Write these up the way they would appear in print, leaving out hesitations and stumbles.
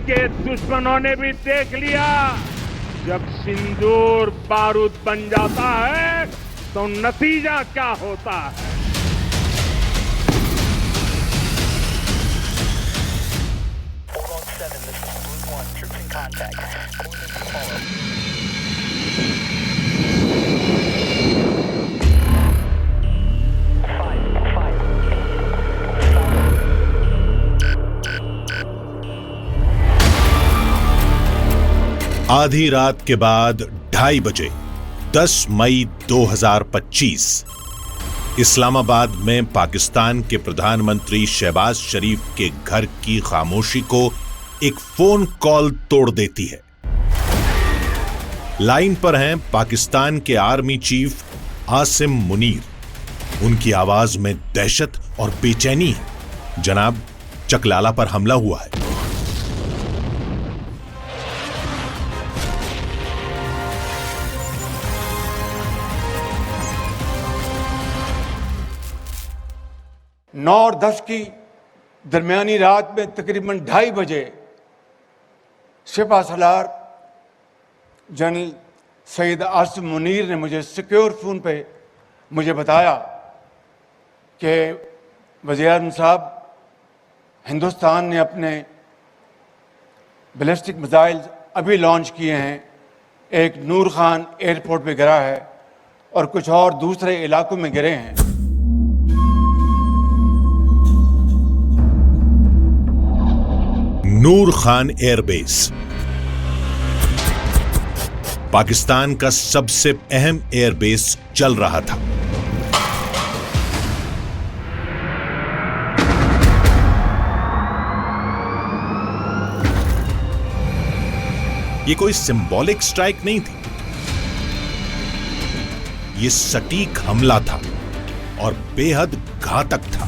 के दुश्मनों ने भी देख लिया, जब सिंदूर बारूद बन जाता है तो नतीजा क्या होता है। आधी रात के बाद 2:30 बजे 10 मई 2025 इस्लामाबाद में पाकिस्तान के प्रधानमंत्री शहबाज शरीफ के घर की खामोशी को एक फोन कॉल तोड़ देती है। लाइन पर हैं पाकिस्तान के आर्मी चीफ आसिम मुनीर। उनकी आवाज में दहशत और बेचैनी है। जनाब, चकलाला पर हमला हुआ है। नौ और 10 की दरमियानी रात में तकरीबन 2:30 बजे सिपह सलार जनरल सैयद आसिम मुनीर ने मुझे सिक्योर फ़ोन पे मुझे बताया कि वज़ीर-ए-आज़म साहब, हिंदुस्तान ने अपने बैलिस्टिक मिसाइल अभी लॉन्च किए हैं। एक नूर खान एयरपोर्ट पे गिरा है और कुछ और दूसरे इलाकों में गिरे हैं। नूर खान एयरबेस पाकिस्तान का सबसे अहम एयरबेस चल रहा था। यह कोई सिंबॉलिक स्ट्राइक नहीं थी, यह सटीक हमला था और बेहद घातक था।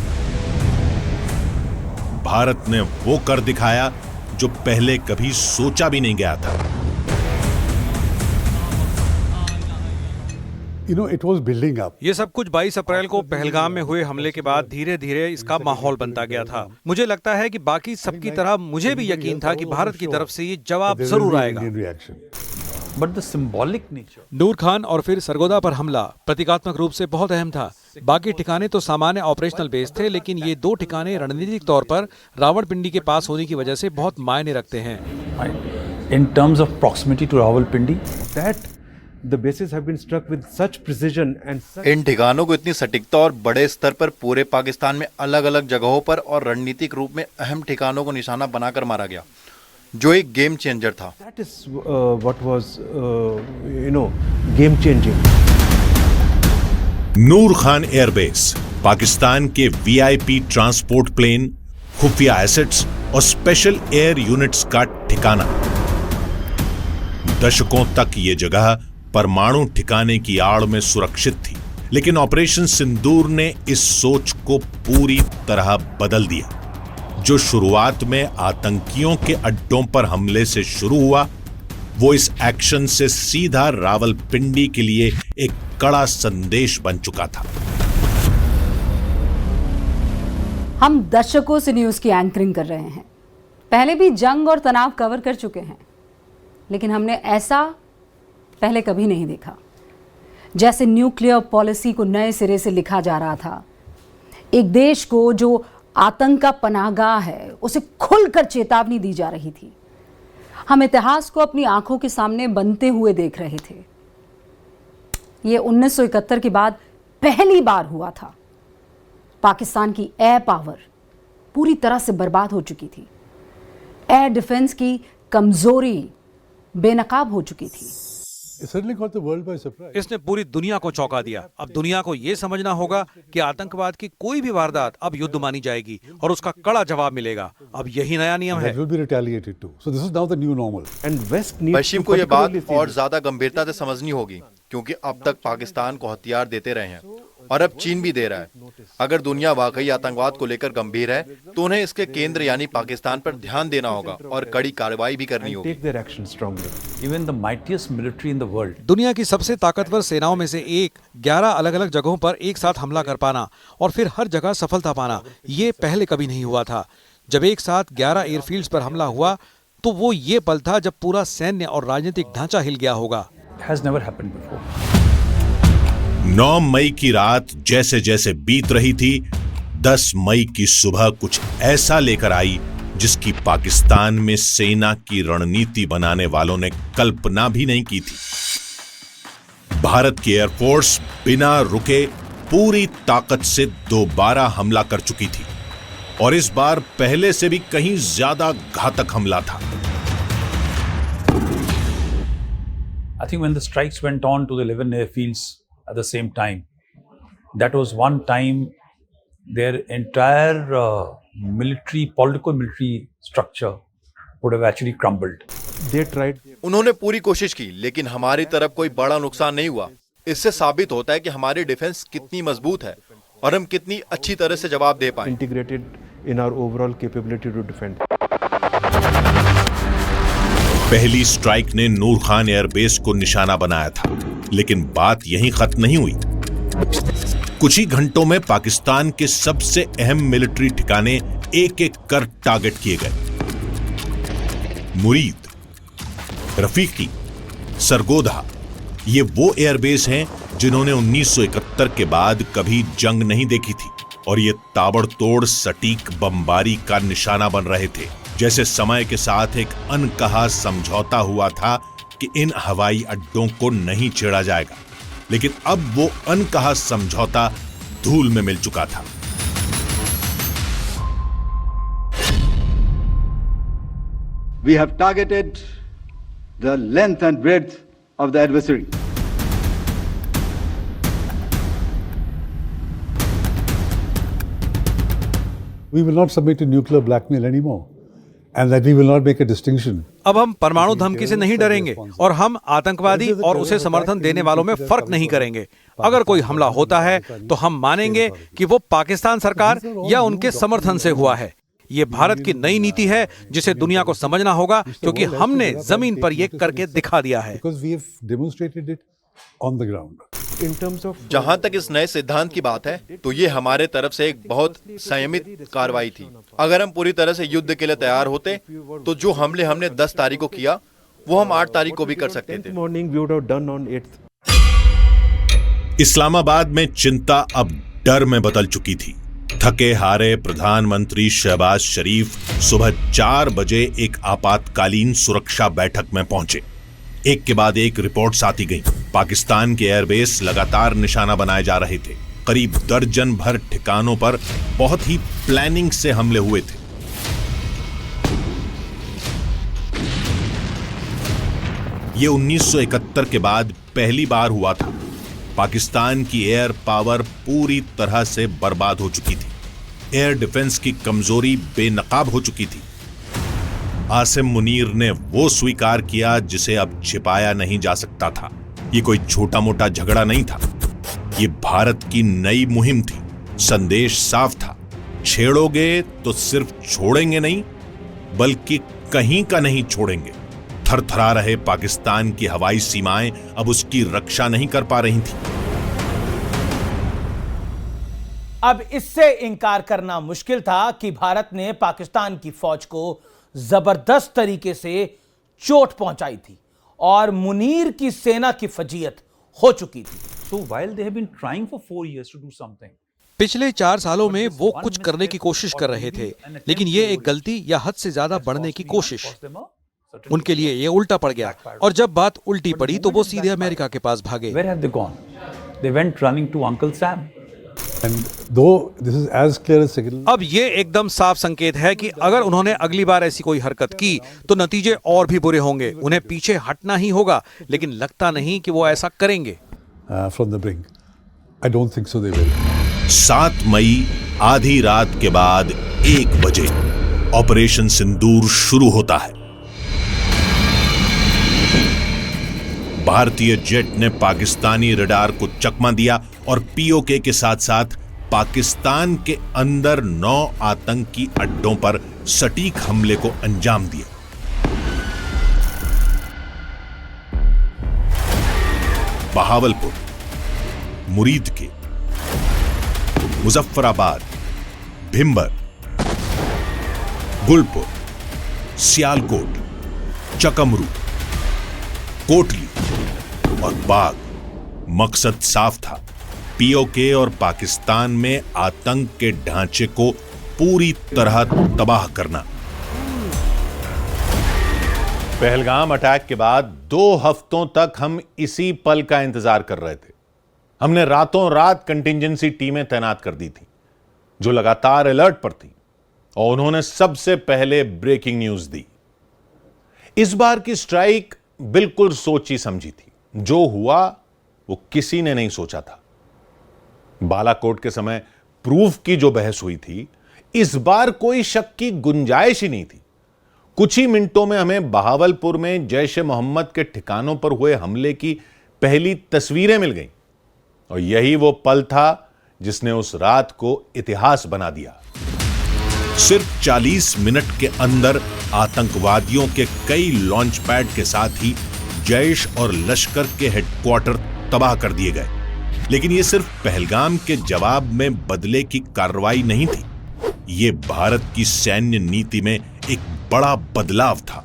भारत ने वो कर दिखाया जो पहले कभी सोचा भी नहीं गया था। It was building up. ये सब कुछ 22 अप्रैल को पहलगाम में हुए हमले के बाद धीरे धीरे इसका माहौल बनता गया था। मुझे लगता है कि बाकी सबकी तरह मुझे भी यकीन था कि भारत की तरफ से ये जवाब जरूर आएगा। But the symbolic nature. नूर खान और फिर सरगोदा पर हमला प्रतीकात्मक रूप से बहुत अहम था। बाकी ठिकाने तो सामान्य ऑपरेशनल बेस थे, लेकिन ये 2 ठिकाने रणनीतिक तौर पर रावलपिंडी के पास होने की वजह से बहुत मायने रखते हैं। In terms of proximity to Rawalpindi, that the bases have been struck with such precision and such... इन ठिकानों को इतनी सटीकता और बड़े स्तर पर पूरे पाकिस्तान में अलग अलग जगहों पर और रणनीतिक रूप में अहम ठिकानों को निशाना बनाकर मारा गया, जो एक गेम चेंजर था। That is what was, game changing. Noor Khan airbase Pakistan के वीआईपी ट्रांसपोर्ट प्लेन, खुफिया एसेट्स और स्पेशल एयर यूनिट्स का ठिकाना। दशकों तक ये जगह परमाणु ठिकाने की आड़ में सुरक्षित थी, लेकिन ऑपरेशन सिंदूर ने इस सोच को पूरी तरह बदल दिया। जो शुरुआत में आतंकियों के अड्डों पर हमले से शुरू हुआ, वो इस एक्शन से सीधा रावलपिंडी के लिए एक कड़ा संदेश बन चुका था। हम दशकों से न्यूज की एंकरिंग कर रहे हैं, पहले भी जंग और तनाव कवर कर चुके हैं, लेकिन हमने ऐसा पहले कभी नहीं देखा। जैसे न्यूक्लियर पॉलिसी को नए सिरे से लिखा जा रहा था। एक देश को जो आतंक का पनाहगाह है, उसे खुलकर चेतावनी दी जा रही थी। हम इतिहास को अपनी आंखों के सामने बनते हुए देख रहे थे। यह 1971 के बाद पहली बार हुआ था। पाकिस्तान की एयर पावर पूरी तरह से बर्बाद हो चुकी थी। एयर डिफेंस की कमजोरी बेनकाब हो चुकी थी। इसने पूरी दुनिया को चौंका दिया। अब दुनिया को यह समझना होगा कि आतंकवाद की कोई भी वारदात अब युद्ध मानी जाएगी और उसका कड़ा जवाब मिलेगा। अब यही नया नियम है। पश्चिम को यह बात और ज्यादा गंभीरता से समझनी होगी, क्योंकि अब तक पाकिस्तान को हथियार देते रहे हैं और अब चीन भी दे रहा है। अगर दुनिया वाकई आतंकवाद को लेकर गंभीर है तो उन्हें इसके केंद्र यानी पाकिस्तान पर ध्यान देना होगा और कड़ी कार्रवाई भी करनी होगी। दुनिया की सबसे ताकतवर सेनाओं में से एक 11 अलग अलग जगहों पर एक साथ हमला कर पाना और फिर हर जगह सफलता पाना, ये पहले कभी नहीं हुआ था। जब एक साथ 11 एयरफील्ड्स पर हमला हुआ तो वो ये पल था जब पूरा सैन्य और राजनीतिक ढांचा हिल गया होगा। Has never happened before. 9 मई की रात जैसे जैसे बीत रही थी, 10 मई की सुबह कुछ ऐसा लेकर आई जिसकी पाकिस्तान में सेना की रणनीति बनाने वालों ने कल्पना भी नहीं की थी। भारत की एयरफोर्स बिना रुके पूरी ताकत से दोबारा हमला कर चुकी थी और इस बार पहले से भी कहीं ज्यादा घातक हमला था। I think when the strikes went on to the 11 airfields at the same time, that was one time their entire political military structure would have actually crumbled. They tried. उन्होंने पूरी कोशिश की, लेकिन हमारी तरफ कोई बड़ा नुकसान नहीं हुआ। इससे साबित होता है कि हमारी डिफेंस कितनी मजबूत है और हम कितनी अच्छी तरह से जवाब दे पाए। Integrated in our overall capability to defend. पहली स्ट्राइक ने नूर खान एयरबेस को निशाना बनाया था, लेकिन बात यहीं खत्म नहीं हुई। कुछ ही घंटों में पाकिस्तान के सबसे अहम मिलिट्री ठिकाने एक एक कर टारगेट किए गए। मुरीद, रफीकी, सरगोधा, ये वो एयरबेस हैं जिन्होंने 1971 के बाद कभी जंग नहीं देखी थी और ये ताबड़तोड़ सटीक बमबारी का निशाना बन रहे थे। जैसे समय के साथ एक अनकहा समझौता हुआ था कि इन हवाई अड्डों को नहीं छेड़ा जाएगा, लेकिन अब वो अनकहा समझौता धूल में मिल चुका था। We have targeted the length and breadth of the adversary. We will not submit to nuclear blackmail anymore. And that we will not make a distinction. अब हम परमाणु धमकी से नहीं डरेंगे और हम आतंकवादी और उसे समर्थन देने वालों में फर्क नहीं करेंगे। अगर कोई हमला होता है तो हम मानेंगे कि वो पाकिस्तान सरकार या उनके समर्थन से हुआ है। ये भारत की नई नीति है जिसे दुनिया को समझना होगा, क्योंकि हमने जमीन पर ये करके दिखा दिया है। जहां तक इस नए सिद्धांत की बात है, तो ये हमारे तरफ से एक बहुत संयमित कार्रवाई थी। अगर हम पूरी तरह से युद्ध के लिए तैयार होते, तो जो हमले हमने 10 तारीख को किया, वो हम 8 तारीख को भी कर सकते थे। इस्लामाबाद में चिंता अब डर में बदल चुकी थी। थके हारे प्रधानमंत्री शहबाज शरीफ सुबह 4 बजे एक आपातकालीन सुरक्षा बैठक में पहुंचे। एक के बाद एक रिपोर्ट्स आती गईं। पाकिस्तान के एयरबेस लगातार निशाना बनाए जा रहे थे। करीब दर्जन भर ठिकानों पर बहुत ही प्लानिंग से हमले हुए थे। ये 1971 के बाद पहली बार हुआ था। पाकिस्तान की एयर पावर पूरी तरह से बर्बाद हो चुकी थी। एयर डिफेंस की कमजोरी बेनकाब हो चुकी थी। आसिम मुनीर ने वो स्वीकार किया जिसे अब छिपाया नहीं जा सकता था। ये कोई छोटा मोटा झगड़ा नहीं था, ये भारत की नई मुहिम थी। संदेश साफ था, छेड़ोगे तो सिर्फ छोड़ेंगे नहीं, बल्कि कहीं का नहीं छोड़ेंगे। थरथरा रहे पाकिस्तान की हवाई सीमाएं अब उसकी रक्षा नहीं कर पा रही थी। अब इससे इनकार करना मुश्किल था कि भारत ने पाकिस्तान की फौज को जबरदस्त तरीके से चोट पहुंचाई थी और मुनीर की सेना की फजीयत हो चुकी थी। So while they have been trying for 4 years to do something, पिछले 4 सालों में वो कुछ करने की कोशिश कर रहे थे, लेकिन ये एक गलती या हद से ज्यादा बढ़ने की कोशिश। उनके लिए ये उल्टा पड़ गया और जब बात उल्टी पड़ी तो वो सीधे अमेरिका के पास भागे। Where have they gone? They went running to Uncle Sam. And though this is as clear as signal. अब ये एकदम साफ संकेत है कि अगर उन्होंने अगली बार ऐसी कोई हरकत की तो नतीजे और भी बुरे होंगे। उन्हें पीछे हटना ही होगा, लेकिन लगता नहीं कि वो ऐसा करेंगे। From the brink. I don't think so they will. 7 मई आधी रात के बाद 1 बजे ऑपरेशन सिंदूर शुरू होता है। भारतीय जेट ने पाकिस्तानी रडार को चकमा दिया और पीओके के साथ साथ पाकिस्तान के अंदर 9 आतंकी अड्डों पर सटीक हमले को अंजाम दिया। बहावलपुर, मुरीद के, मुजफ्फराबाद, भिंबर, गुलपुर, सियालकोट, चकमरू, कोटली और बाग। मकसद साफ था, पीओके और पाकिस्तान में आतंक के ढांचे को पूरी तरह तबाह करना। पहलगाम अटैक के बाद 2 हफ्तों तक हम इसी पल का इंतजार कर रहे थे। हमने रातों रात कंटिंजेंसी टीमें तैनात कर दी थी जो लगातार अलर्ट पर थी, और उन्होंने सबसे पहले ब्रेकिंग न्यूज दी। इस बार की स्ट्राइक बिल्कुल सोची समझी थी। जो हुआ वो किसी ने नहीं सोचा था। बालाकोट के समय प्रूफ की जो बहस हुई थी, इस बार कोई शक की गुंजाइश ही नहीं थी। कुछ ही मिनटों में हमें बहावलपुर में जैश ए मोहम्मद के ठिकानों पर हुए हमले की पहली तस्वीरें मिल गईं, और यही वो पल था जिसने उस रात को इतिहास बना दिया। सिर्फ 40 मिनट के अंदर आतंकवादियों के कई लॉन्च पैड के साथ ही जैश और लश्कर के हेडक्वार्टर तबाह कर दिए गए। लेकिन यह सिर्फ पहलगाम के जवाब में बदले की कार्रवाई नहीं थी, यह भारत की सैन्य नीति में एक बड़ा बदलाव था।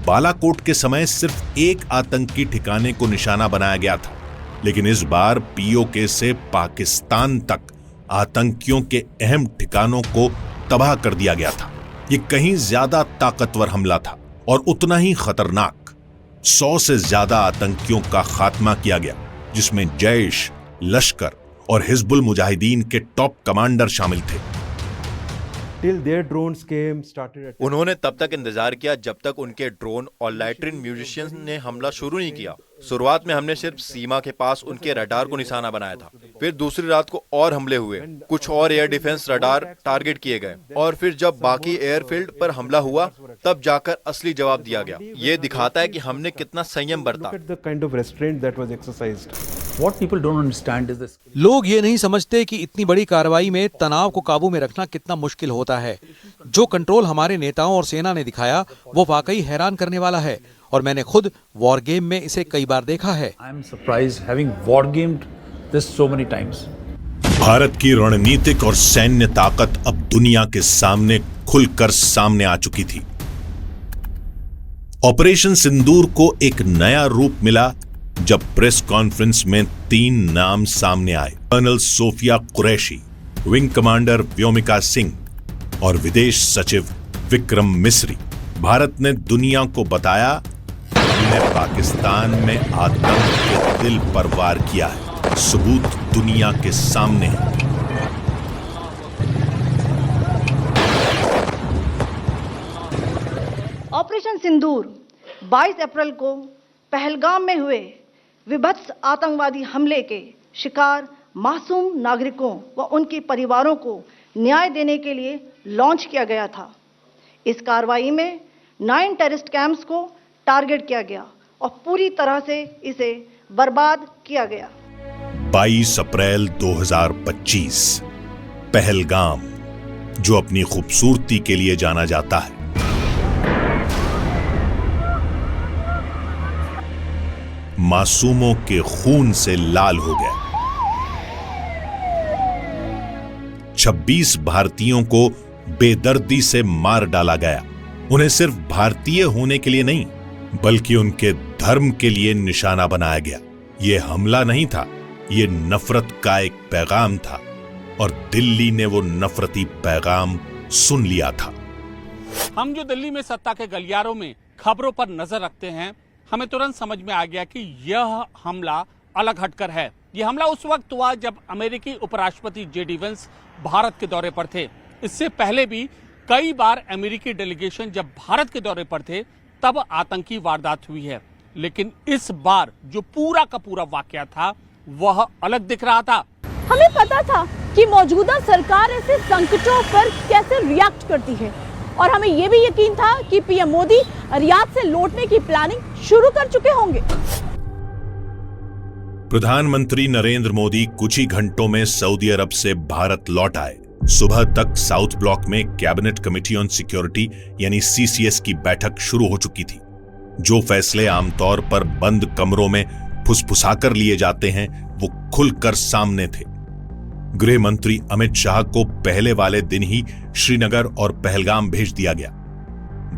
बालाकोट के समय सिर्फ एक आतंकी ठिकाने को निशाना बनाया गया था, लेकिन इस बार पीओके से पाकिस्तान तक आतंकियों के अहम ठिकानों को तबाह कर दिया गया था। यह कहीं ज्यादा ताकतवर हमला था और उतना ही खतरनाक। 100 से ज्यादा आतंकियों का खात्मा किया गया, जिसमें जैश, लश्कर और हिजबुल मुजाहिदीन के टॉप कमांडर शामिल थे। उन्होंने तब तक इंतजार किया जब तक उनके ड्रोन और लैट्रिन म्यूजिशियंस ने हमला शुरू नहीं किया। शुरुआत में हमने सिर्फ सीमा के पास उनके रडार को निशाना बनाया था। फिर दूसरी रात को और हमले हुए, कुछ और एयर डिफेंस रडार टारगेट किए गए, और फिर जब बाकी एयरफील्ड पर हमला हुआ तब जाकर असली जवाब दिया गया। ये दिखाता है कि हमने कितना संयम बरता। लोग ये नहीं समझते कि इतनी बड़ी कार्रवाई में तनाव को काबू में रखना कितना मुश्किल होता है। जो कंट्रोल हमारे नेताओं और सेना ने दिखाया वो वाकई हैरान करने वाला है, और मैंने खुद वॉर गेम में इसे कई बार देखा है। भारत की रणनीतिक और सैन्य ताकत अब दुनिया के सामने खुलकर सामने आ चुकी थी। ऑपरेशन सिंदूर को एक नया रूप मिला जब प्रेस कॉन्फ्रेंस में 3 नाम सामने आए: colonel Sofia Qureshi, wing commander Vyomika Singh और विदेश सचिव विक्रम मिस्री। भारत ने दुनिया को बताया, हमने पाकिस्तान में आतंक के दिल पर वार किया है। सबूत दुनिया के सामने है। ऑपरेशन सिंदूर 22 अप्रैल को पहलगाम में हुए विभत्स आतंकवादी हमले के शिकार मासूम नागरिकों व उनके परिवारों को न्याय देने के लिए लॉन्च किया गया था। इस कार्रवाई में 9 टेररिस्ट कैंप्स को टारगेट किया गया और पूरी तरह से इसे बर्बाद किया गया। 22 अप्रैल 2025, पहलगाम, जो अपनी खूबसूरती के लिए जाना जाता है। मासूमों के खून से लाल हो गया। 26 भारतीयों को बेदर्दी से मार डाला गया। उन्हें सिर्फ भारतीय होने के लिए नहीं, बल्कि उनके धर्म के लिए निशाना बनाया गया। यह हमला नहीं था, यह नफरत का एक पैगाम था, और दिल्ली ने वो नफरती पैगाम सुन लिया था। हम जो दिल्ली में सत्ता के गलियारों में खबरों पर नजर रखते हैं, हमें तुरंत समझ में आ गया कि यह हमला अलग हटकर है। यह हमला उस वक्त हुआ जब अमेरिकी उपराष्ट्रपति जे.डी. वेंस भारत के दौरे पर थे। इससे पहले भी कई बार अमेरिकी डेलीगेशन जब भारत के दौरे पर थे तब आतंकी वारदात हुई है, लेकिन इस बार जो पूरा का पूरा वाकया था वह अलग दिख रहा था। हमें पता था कि मौजूदा सरकार ऐसे संकटों पर कैसे रिएक्ट करती है, और हमें यह भी यकीन था कि पीएम मोदी रियाद से लौटने की प्लानिंग शुरू कर चुके होंगे। प्रधानमंत्री नरेंद्र मोदी कुछ ही घंटों में सऊदी अरब से भारत लौट आए। सुबह तक साउथ ब्लॉक में कैबिनेट कमेटी ऑन सिक्योरिटी यानी सीसीएस की बैठक शुरू हो चुकी थी। जो फैसले आमतौर पर बंद कमरों में फुसफुसाकर लिए जाते हैं वो खुलकर सामने थे। गृह मंत्री अमित शाह को पहले वाले दिन ही श्रीनगर और पहलगाम भेज दिया गया।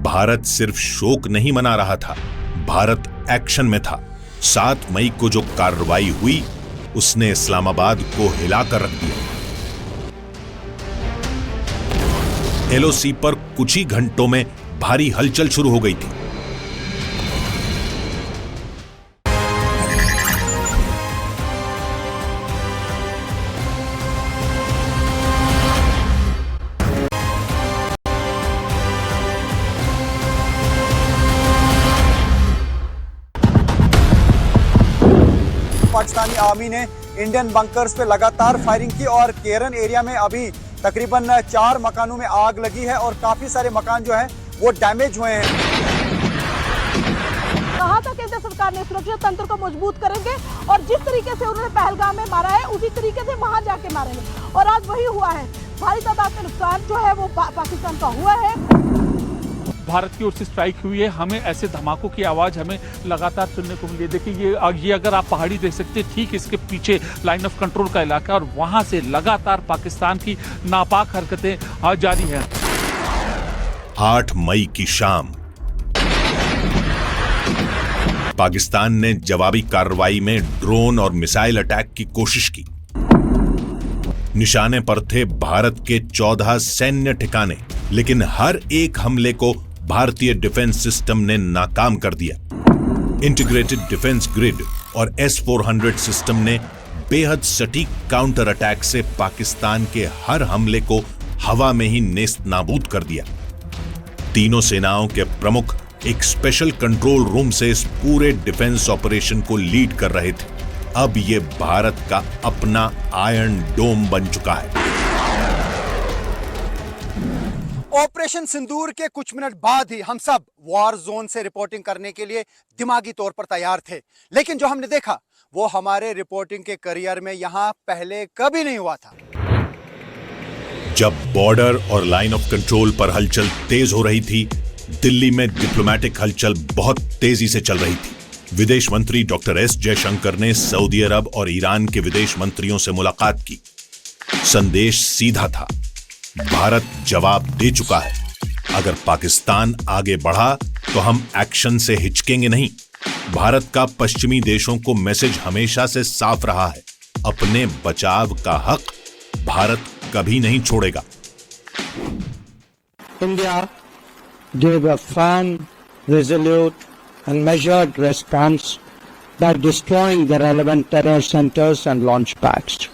भारत सिर्फ शोक नहीं मना रहा था, भारत एक्शन में था। 7 मई को जो कार्रवाई हुई उसने इस्लामाबाद को हिलाकर रख दिया। एलओसी पर कुछ ही घंटों में भारी हलचल शुरू हो गई थी। पाकिस्तानी आर्मी ने इंडियन बंकर्स पे लगातार फायरिंग की और केरन एरिया में अभी तकरीबन 4 मकानों में आग लगी है और काफी सारे मकान जो हैं वो डैमेज हुए हैं। कहा था केंद्र सरकार ने सुरक्षा तंत्र को मजबूत करेंगे और जिस तरीके से उन्होंने पहलगाम में मारा है उसी तरीके से वहां जाके मारेंगे और आज वही हुआ है। भारी तादाद में नुकसान जो है वो पाकिस्तान का हुआ है। भारत की ओर से स्ट्राइक हुई है, हमें ऐसे धमाकों की आवाज हमें लगातार सुनने को मिली है। देखिए ये अगर आप पहाड़ी देख सकते हैं, ठीक इसके पीछे लाइन ऑफ कंट्रोल का इलाका और वहां से लगातार पाकिस्तान की नापाक हरकतें जारी हैं। 8 मई की शाम पाकिस्तान ने जवाबी कार्रवाई में ड्रोन और मिसाइल अटैक की कोशिश की। निशाने पर थे भारत के 14 सैन्य ठिकाने, लेकिन हर एक हमले को भारतीय डिफेंस सिस्टम ने नाकाम कर दिया। इंटीग्रेटेड डिफेंस ग्रिड और S-400 सिस्टम ने बेहद सटीक काउंटर अटैक से पाकिस्तान के हर हमले को हवा में ही नेस्त नाबूद कर दिया। तीनों सेनाओं के प्रमुख एक स्पेशल कंट्रोल रूम से इस पूरे डिफेंस ऑपरेशन को लीड कर रहे थे। अब ये भारत का अपना आयरन डोम बन चुका है। ऑपरेशन सिंदूर के कुछ मिनट बाद ही हम सब वॉर जोन से रिपोर्टिंग करने के लिए दिमागी तौर पर तैयार थे, लेकिन जो हमने देखा वो हमारे रिपोर्टिंग के करियर में यहां पहले कभी नहीं हुआ था। जब बॉर्डर और लाइन ऑफ कंट्रोल पर हलचल तेज हो रही थी, दिल्ली में डिप्लोमैटिक हलचल बहुत तेजी से चल रही थी। विदेश मंत्री डॉक्टर एस जयशंकर ने सऊदी अरब और ईरान के विदेश मंत्रियों से मुलाकात की। संदेश सीधा था, भारत जवाब दे चुका है। अगर पाकिस्तान आगे बढ़ा तो हम एक्शन से हिचकेंगे नहीं। भारत का पश्चिमी देशों को मैसेज हमेशा से साफ रहा है, अपने बचाव का हक भारत कभी नहीं छोड़ेगा। India gave a firm, resolute and measured response by destroying the relevant terror centers and launch pads.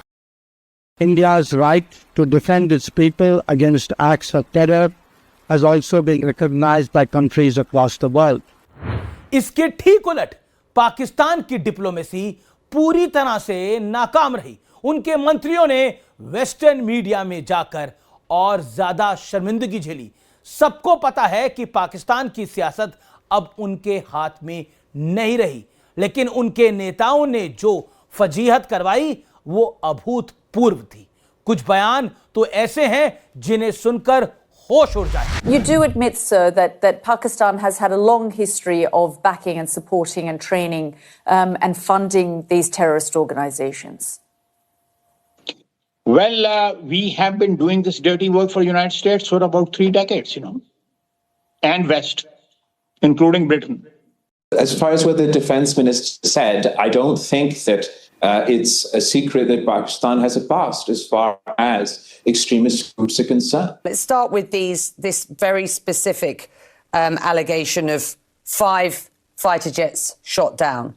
India's right to defend its people against acts of terror has also been recognized by countries across the world. इसके ठीक उलट पाकिस्तान की diplomacy पूरी तरह से नाकाम रही। उनके मंत्रियों ने वेस्टर्न मीडिया में जाकर और ज्यादा शर्मिंदगी झेली। सबको पता है कि पाकिस्तान की सियासत अब उनके हाथ में नहीं रही, लेकिन उनके नेताओं ने जो फजीहत करवाई वो अभूतपूर्व थी। कुछ बयान तो ऐसे हैं जिन्हें सुनकर होश उड़ जाए। You do admit, sir, that Pakistan has had a long history of backing and supporting and training and funding these terrorist organizations. Well, we have been doing this dirty work for the United States for about 3 decades, and West, including Britain. As far as what the defense minister said, I don't think that it's a secret that Pakistan has a past as far as extremist groups are concerned. Let's start with this very specific allegation of 5 fighter jets shot down.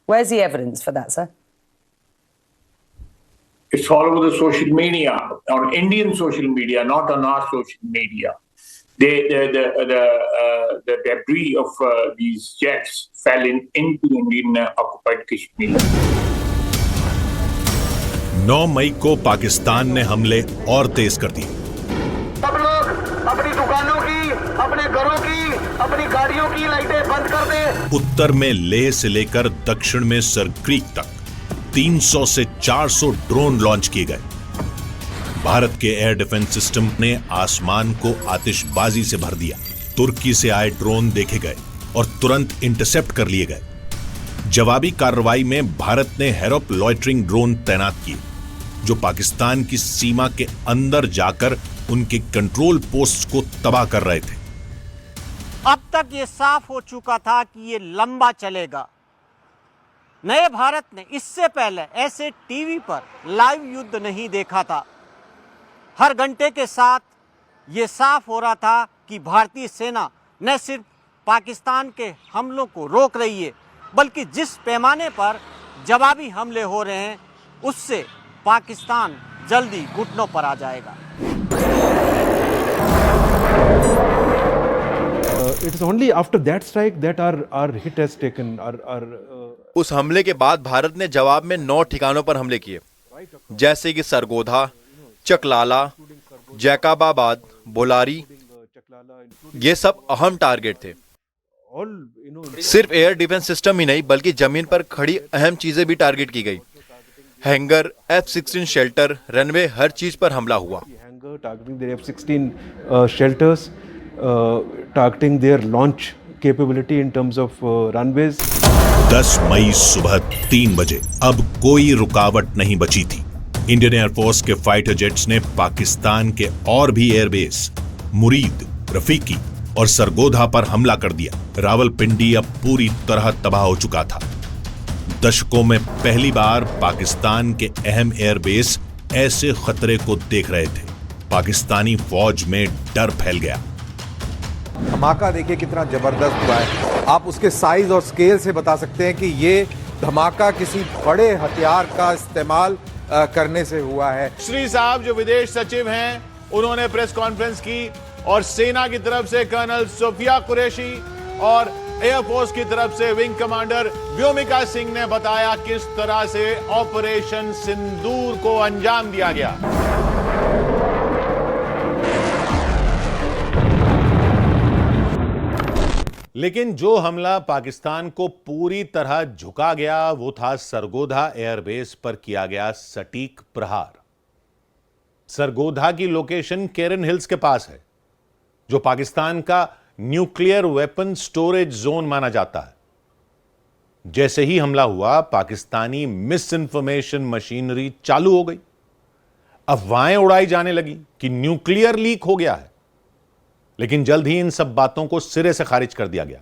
Where's the evidence for that, sir? It's all over the social media, on Indian social media, not on our social media. The debris of these jets fell into Indian occupied Kashmir. 9 मई को पाकिस्तान ने हमले और तेज कर दिए। सब लोग अपनी दुकानों की, अपने घरों की, अपनी गाड़ियों की लाइटें बंद कर दें। उत्तर में लेह से लेकर दक्षिण में सरक्रीक तक 300 से 400 ड्रोन लॉन्च किए गए। भारत के एयर डिफेंस सिस्टम ने आसमान को आतिशबाजी से भर दिया। तुर्की से आए ड्रोन देखे गए और तुरंत इंटरसेप्ट कर लिए गए। जवाबी कार्रवाई में भारत ने हेरोप लॉइटरिंग ड्रोन तैनात किए, जो पाकिस्तान की सीमा के अंदर जाकर उनके कंट्रोल पोस्ट को तबाह कर रहे थे। अब तक ये साफ हो चुका था कि ये लंबा चलेगा। नए भारत ने इससे पहले ऐसे टीवी पर लाइव युद्ध नहीं देखा था। हर घंटे के साथ ये साफ हो रहा था कि भारतीय सेना न सिर्फ पाकिस्तान के हमलों को रोक रही है, बल्कि जिस पैमाने पर जवाबी हमले हो रहे हैं उससे पाकिस्तान जल्दी घुटनों पर आ जाएगा। It is only after that strike that our hit has taken. उस हमले के बाद भारत ने जवाब में 9 ठिकानों पर हमले किए, जैसे कि सरगोधा, चकलाला, जैकबाबाद, बोलारी। ये सब अहम टारगेट थे। सिर्फ एयर डिफेंस सिस्टम ही नहीं, बल्कि जमीन पर खड़ी अहम चीजें भी टारगेट की गई। हैंगर, F-16 शेल्टर, रनवे, हर चीज पर हमला हुआ। Targeting their F-16 shelters, targeting their launch capability in terms of runways. 10 मई सुबह 3 बजे अब कोई रुकावट नहीं बची थी। इंडियन एयरफोर्स के फाइटर जेट्स ने पाकिस्तान के और भी एयरबेस मुरीद, रफीकी और सरगोधा पर हमला कर दिया। रावलपिंडी अब पूरी तरह तबाह हो चुका था। दशकों में पहली बार पाकिस्तान के अहम एयरबेस ऐसे खतरे को देख रहे थे। पाकिस्तानी फौज में डर फैल गया। धमाका देखिए कितना जबरदस्त हुआ है। आप उसके साइज और स्केल से बता सकते हैं कि ये धमाका किसी बड़े हथियार का इस्तेमाल करने से हुआ है। श्री साहब जो विदेश सचिव हैं, उन्होंने प्रेस कॉन्फ्रेंस की और सेना की तरफ से कर्नल सोफिया कुरैशी और एयरफोर्स की तरफ से विंग कमांडर व्योमिका सिंह ने बताया किस तरह से ऑपरेशन सिंदूर को अंजाम दिया गया। लेकिन जो हमला पाकिस्तान को पूरी तरह झुका गया वो था सरगोधा एयरबेस पर किया गया सटीक प्रहार। सरगोधा की लोकेशन केरन हिल्स के पास है, जो पाकिस्तान का न्यूक्लियर वेपन स्टोरेज जोन माना जाता है। जैसे ही हमला हुआ, पाकिस्तानी मिस इंफॉर्मेशन मशीनरी चालू हो गई। अफवाहें उड़ाई जाने लगी कि न्यूक्लियर लीक हो गया है, लेकिन जल्द ही इन सब बातों को सिरे से खारिज कर दिया गया।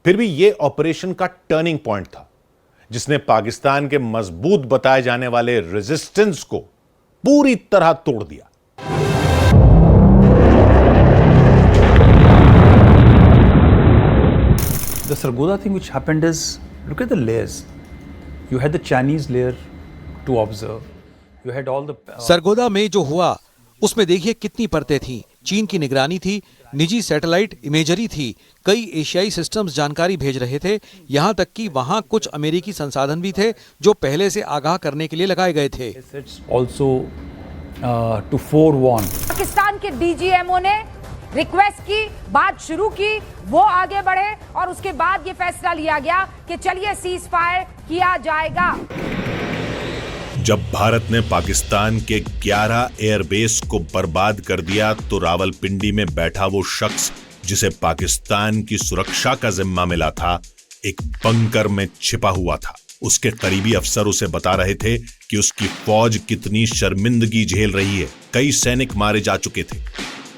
फिर भी यह ऑपरेशन का टर्निंग पॉइंट था, जिसने पाकिस्तान के मजबूत बताए जाने वाले रेजिस्टेंस को पूरी तरह तोड़ दिया। The Sargodha thing which happened is, look at the layers. You had the Chinese layer to observe. You had all the Sargodha में जो हुआ उसमें देखिए कितनी परतें थीं। चीन की निगरानी थी, निजी सैटेलाइट इमेजरी थी, कई एशियाई सिस्टम्स जानकारी भेज रहे थे, यहां तक कि वहां कुछ अमेरिकी संसाधन भी थे जो पहले से आगाह करने के लिए लगाए गए थे। also to forewarn. पाकिस्तान के डीजीएमओ ने रिक्वेस्ट की, बात शुरू की, वो आगे बढ़े और उसके बाद ये फैसला लिया गया कि चलिए सीज फायर किया जाएगा। जब भारत ने पाकिस्तान के 11 एयरबेस को बर्बाद कर दिया, तो रावलपिंडी में बैठा वो शख्स जिसे पाकिस्तान की सुरक्षा का जिम्मा मिला था, एक बंकर में छिपा हुआ था। उसके करीबी अफसर उसे बता रहे थे कि उसकी फौज कितनी शर्मिंदगी झेल रही है। कई सैनिक मारे जा चुके थे,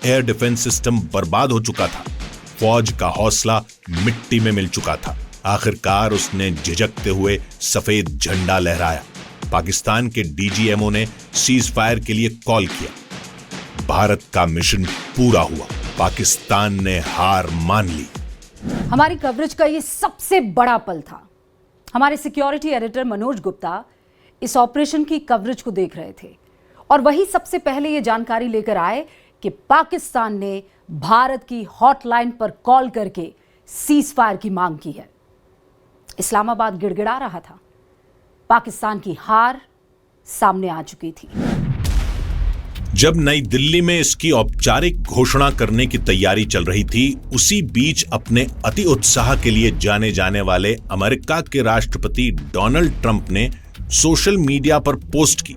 एयर डिफेंस सिस्टम बर्बाद हो चुका था, फौज का हौसला मिट्टी में मिल चुका था। आखिरकार उसने झिझकते हुए सफेद झंडा लहराया। पाकिस्तान के डीजीएमओ ने सीज फायर के लिए कॉल किया। भारत का मिशन पूरा हुआ, पाकिस्तान ने हार मान ली। हमारी कवरेज का ये सबसे बड़ा पल था। हमारे सिक्योरिटी एडिटर मनोज गुप्ता इस ऑपरेशन की कवरेज को देख रहे थे और वही सबसे पहले ये जानकारी लेकर आए कि पाकिस्तान ने भारत की हॉटलाइन पर कॉल करके सीज फायर की मांग की है। इस्लामाबाद गिड़गिड़ा रहा था, पाकिस्तान की हार सामने आ चुकी थी। जब नई दिल्ली में इसकी औपचारिक घोषणा करने की तैयारी चल रही थी, उसी बीच अपने अति उत्साह के लिए जाने जाने वाले अमेरिका के राष्ट्रपति डोनाल्ड ट्रंप ने सोशल मीडिया पर पोस्ट की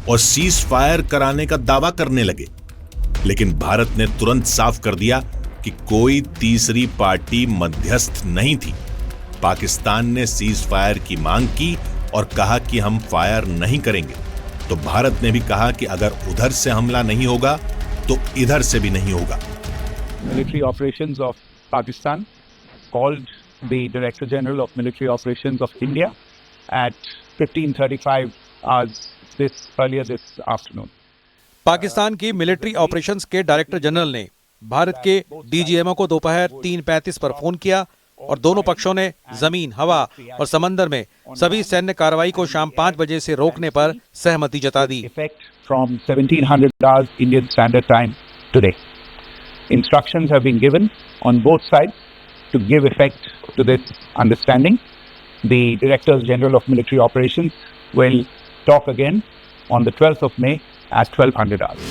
और सीज फायर कराने का दावा करने लगे। लेकिन भारत ने तुरंत साफ कर दिया कि कोई तीसरी पार्टी मध्यस्थ नहीं थी। पाकिस्तान ने सीज फायर की मांग की और कहा कि हम फायर नहीं करेंगे, तो भारत ने भी कहा कि अगर उधर से हमला नहीं होगा तो इधर से भी नहीं होगा। Military operations of Pakistan called the Director General of Military Operations of India at 15:35 hours earlier this afternoon. Pakistan की मिलिट्री ऑपरेशंस के डायरेक्टर जनरल ने भारत के डीजीएमओ को दोपहर 3:35 पर फोन किया और दोनों पक्षों ने जमीन, हवा और समंदर में सभी सैन्य कार्रवाई को शाम 5 बजे से रोकने पर सहमति जता दी। From 1700 hours Indian Standard Time today. Instructions have been given on both sides to give effect to this understanding. The Directors General of Military Operations will talk again on the 12th of May at 1200 hours.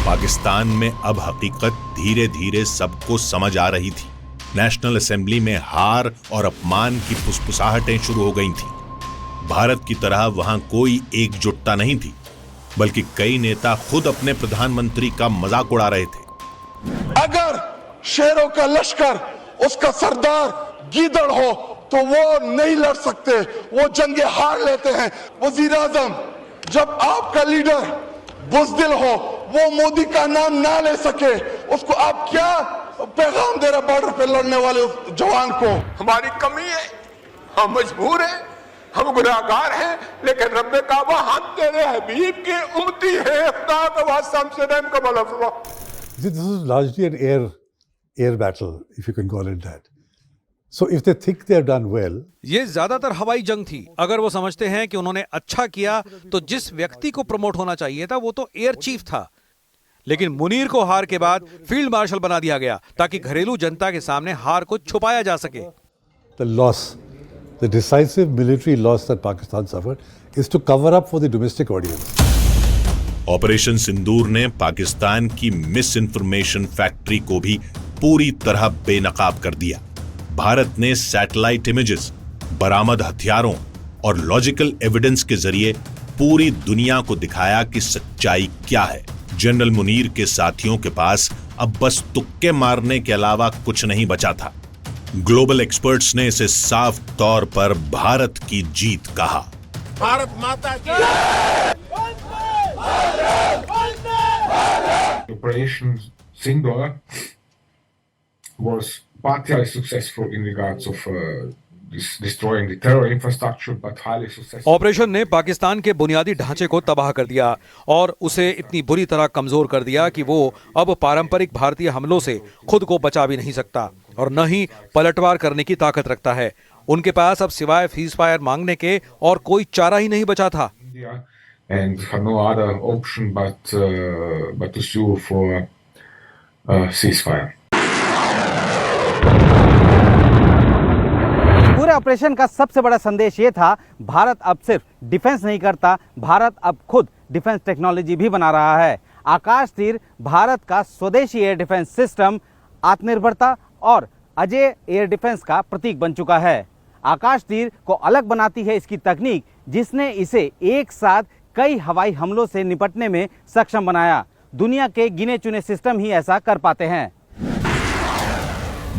Pakistan में अब हकीकत धीरे धीरे सबको समझ आ रही थी। National assembly में हार और अपमान की फुसफुसाहटें शुरू हो गई थी। भारत की तरह वहां कोई एकजुटता नहीं थी, बल्कि कई नेता खुद अपने प्रधानमंत्री का मजाक उड़ा रहे थे। अगर शेरों का लश्कर उसका सरदार गीदड़ हो तो वो नहीं लड़ सकते, वो जंगे हार लेते हैं। वजीर आजम, जब आपका लीडर बुज़दिल हो, वो मोदी का नाम ना ले सके, उसको आप क्या पैगाम दे रहे बॉर्डर पे लड़ने वाले जवान को? हमारी कमी है, हम मजबूर हैं, हम गुनाहगार हैं, लेकिन रब्बे काबा हम तेरे हबीब की उम्मती है, खुदा का वास्ता हमसे रहम का भला फरमा। This is largely an air battle, if you can call it that. So if they think they have done well, ये ज्यादातर हवाई जंग थी। अगर वो समझते हैं कि उन्होंने अच्छा किया तो जिस व्यक्ति को प्रमोट होना चाहिए था वो तो एयर चीफ था। लेकिन मुनीर को हार के बाद फील्ड मार्शल बना दिया गया ताकि घरेलू जनता के सामने हार को छुपाया जा सके। the decisive military loss that Pakistan suffered is to cover up for the domestic audience. Operation Sindoor ने पाकिस्तान की मिस इन्फॉर्मेशन फैक्ट्री को भी पूरी तरह बेनकाब कर दिया। भारत ने सैटेलाइट इमेजेस, बरामद हथियारों और लॉजिकल एविडेंस के जरिए पूरी दुनिया को दिखाया कि सच्चाई क्या है। जनरल मुनीर के साथियों के पास अब बस तुक्के मारने के अलावा कुछ नहीं बचा था। ग्लोबल एक्सपर्ट्स ने इसे साफ तौर पर भारत की जीत कहा। भारत माता की Operation Sindoor was partly successful in regards of destroying the terror infrastructure, but highly successful. Operation ने पाकिस्तान के बुनियादी ढांचे को तबाह कर दिया और उसे इतनी बुरी तरह कमजोर कर दिया कि वो अब पारंपरिक भारतीय हमलों से खुद को बचा भी नहीं सकता और न ही पलटवार करने की ताकत रखता है। उनके पास अब सिवाय सीज फायर मांगने के और कोई चारा ही नहीं बचा था। And had no other option but to sue for ceasefire. पूरे ऑपरेशन का सबसे बड़ा संदेश ये था, भारत अब सिर्फ डिफेंस नहीं करता, भारत अब खुद डिफेंस टेक्नोलॉजी भी बना रहा है। आकाश तीर भारत का स्वदेशी एयर डिफेंस सिस्टम आत्मनिर्भरता और अजेय एयर डिफेंस का प्रतीक बन चुका है। आकाश तीर को अलग बनाती है इसकी तकनीक, जिसने इसे एक साथ कई हवाई हमलों से निपटने में सक्षम बनाया। दुनिया के गिने चुने सिस्टम ही ऐसा कर पाते हैं।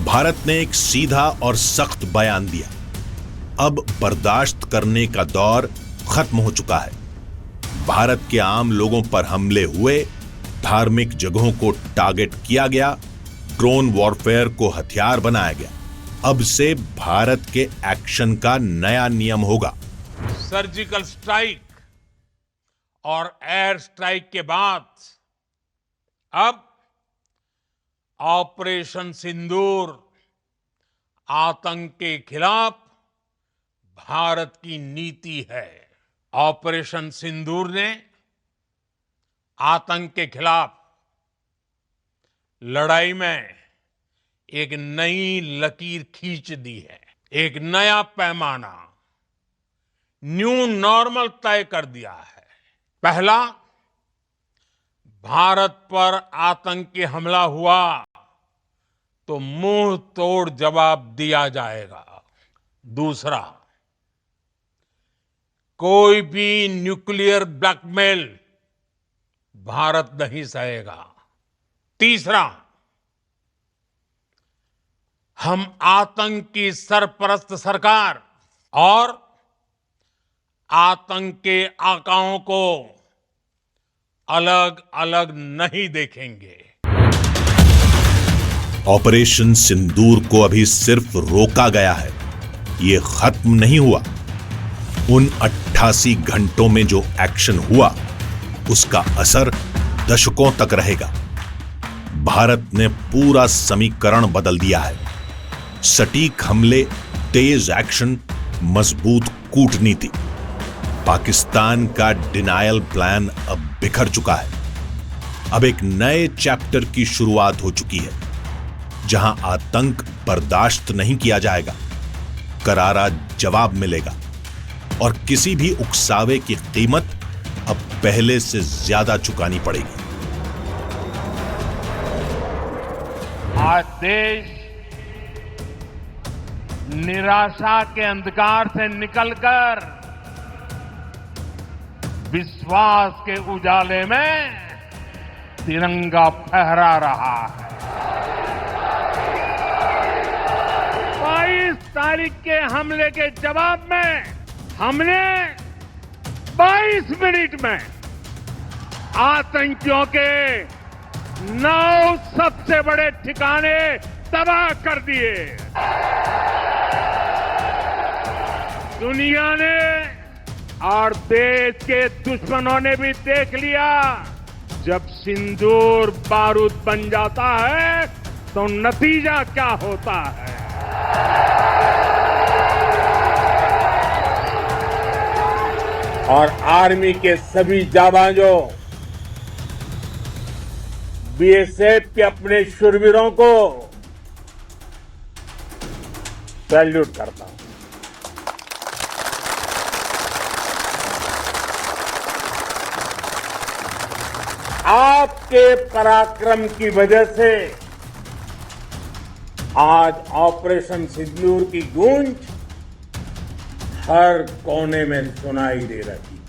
भारत ने एक सीधा और सख्त बयान दिया। अब बर्दाश्त करने का दौर खत्म हो चुका है। भारत के आम लोगों पर हमले हुए, धार्मिक जगहों को टारगेट किया गया, ड्रोन वॉरफेयर को हथियार बनाया गया। अब से भारत के एक्शन का नया नियम होगा। सर्जिकल स्ट्राइक और एयर स्ट्राइक के बाद अब ऑपरेशन सिंदूर आतंक के खिलाफ भारत की नीति है। ऑपरेशन सिंदूर ने आतंक के खिलाफ लड़ाई में एक नई लकीर खींच दी है, एक नया पैमाना, न्यू नॉर्मल तय कर दिया है। पहला, भारत पर आतंकी हमला हुआ तो मुंह तोड़ जवाब दिया जाएगा। दूसरा, कोई भी न्यूक्लियर ब्लैकमेल भारत नहीं सहेगा। तीसरा, हम आतंक की सरपरस्त सरकार और आतंक के आकाओं को अलग अलग नहीं देखेंगे। ऑपरेशन सिंदूर को अभी सिर्फ रोका गया है, यह खत्म नहीं हुआ। उन 88 घंटों में जो एक्शन हुआ उसका असर दशकों तक रहेगा। भारत ने पूरा समीकरण बदल दिया है। सटीक हमले, तेज एक्शन, मजबूत कूटनीति। पाकिस्तान का डिनायल प्लान अब बिखर चुका है। अब एक नए चैप्टर की शुरुआत हो चुकी है, जहां आतंक बर्दाश्त नहीं किया जाएगा, करारा जवाब मिलेगा और किसी भी उकसावे की कीमत अब पहले से ज्यादा चुकानी पड़ेगी। आज देश निराशा के अंधकार से निकलकर विश्वास के उजाले में तिरंगा फहरा रहा है। 22 तारीख के हमले के जवाब में हमने 22 मिनट में आतंकियों के 9 सबसे बड़े ठिकाने तबाह कर दिए। दुनिया ने और देश के दुश्मनों ने भी देख लिया, जब सिंदूर बारूद बन जाता है तो नतीजा क्या होता है। और आर्मी के सभी जाबाजों, बीएसएफ के अपने शूरवीरों को सैल्यूट करता हूं। आपके पराक्रम की वजह से आज ऑपरेशन सिंदूर की गूंज हर कोने में सुनाई दे रही है।